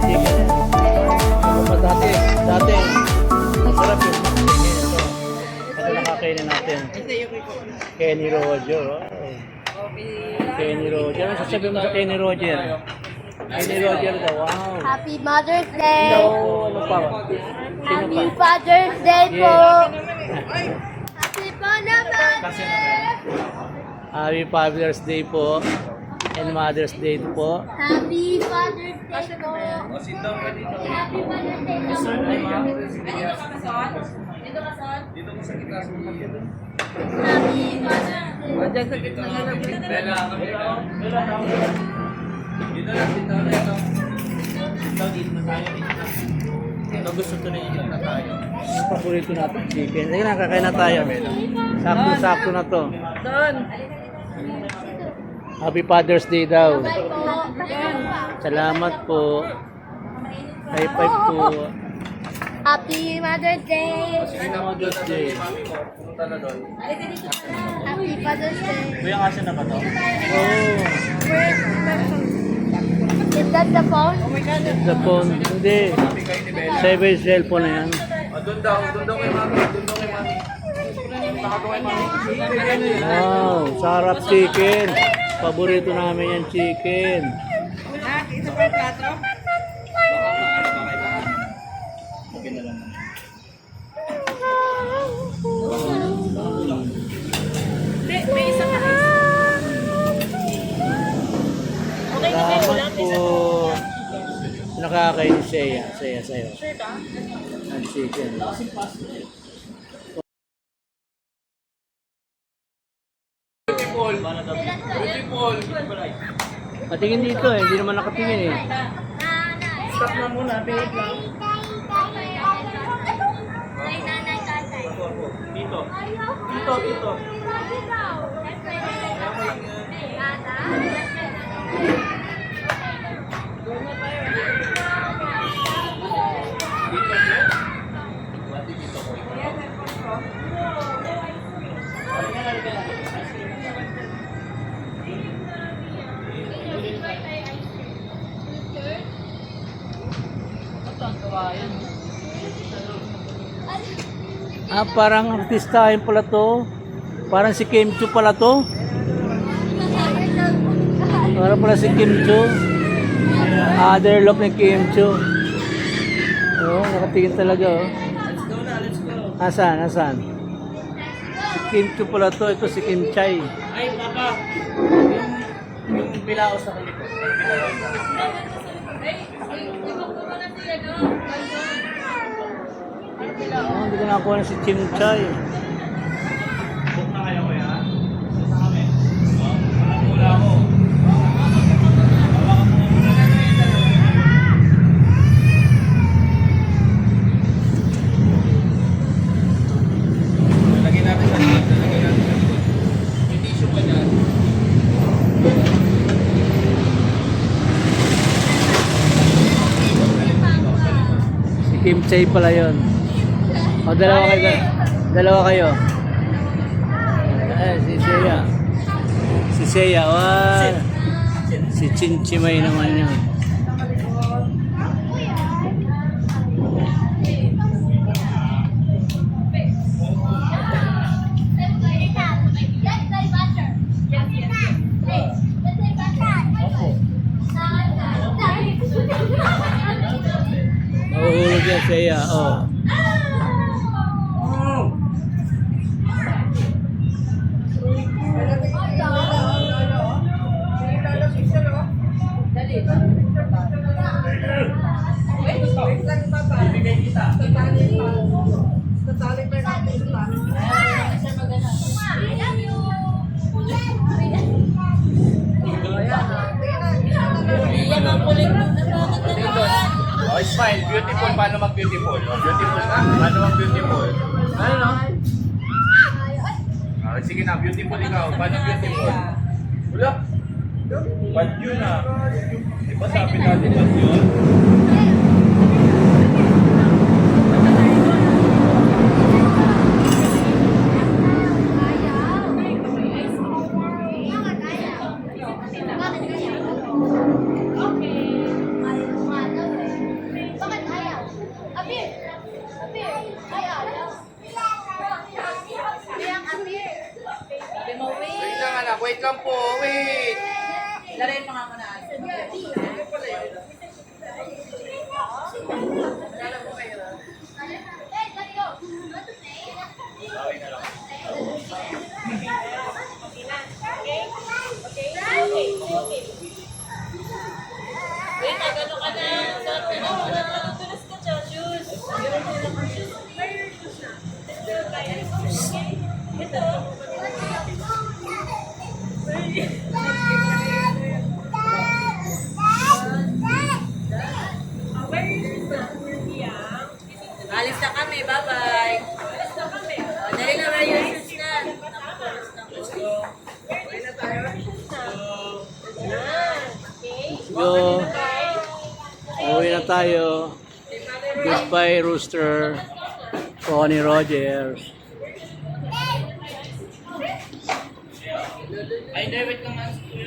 chicken. Dati, masarap yung chicken ito. Ito nakakainin natin. Kenny Roger. Wow. Kenny Roger. Ano sasabihin mo sa Kenny Roger? Kenny Roger daw. Wow. Happy Mother's Day! Hello. Ano pa? Sino Happy pa? Father's Day po! Yeah. Happy Father's Day! Happy Father's Day po. And Mother's Day po. Happy Father's Day po! Happy Father's Day po! Happy Father's Day! Ito gusto ko na yun na tayo. Paborito natin chicken. Sige na, kakain na tayo. Sakto-sakto na to. Happy Father's Day daw. Bye po! Salamat po. High five po. Happy Mother's Day! Mother's Day. Happy Father's Day! Kuya, kasi na ba to? Oh. Is that the phone? The phone. Hindi. Sa iba yung cellphone na yan. Doon daw kay mami. Doon daw kay mami. Wow, sarap chicken. Paborito namin yung chicken. Isa pa yung plato? Hindi, may isa pa. Okay na kayo, Salamat po. Nakakain siya. Saya sa'yo. Ang chicken. Patingin dito eh. Hindi naman nakatingin eh. Stop na muna, wait lang. Dito. Dito. Ah, parang artistahin pala to. Parang si Kim Chu pala to. Parang pala si Kim Chu. Other look ni Kim Chu. Oh, nakatingin talaga oh. Asan? Si Kim Chu pala to. Ito si Kim Chai. Ay, papa. Yung bilao sa kaliko. Oh, hindi ko nakakuha na si Kim Chai. Book na kayo kuya. Sa kami. Walang mula ko. Lagyan natin sa likod. Yung tissue pa dyan. Si Kim Chai pala yon. O, dalawa kayo. Dalawa kayo. Si Seiya. Si Seiya. Wow. Si Chinchimay naman yun. Mahulog yan, Seiya. Oh. Oh, smile. Beautiful. Paano mag-beautiful? Oh, beautiful na. Paano mag-beautiful? Ano? Oh, sige na. Beautiful ikaw. Paano beautiful? Wala. Ba't yun ah? Di ba sabi natin ba't yun? lang po, wait. Larin mga manaan. Wait, nagano ka na. Sarap ka na. Tulas ka, Joshua. Ito. Alis na kami, bye-bye. Dali na ba yung shoes na? Go. Uwi na tayo. Goodbye, Rooster. Connie Rogers. Ay, David ka man.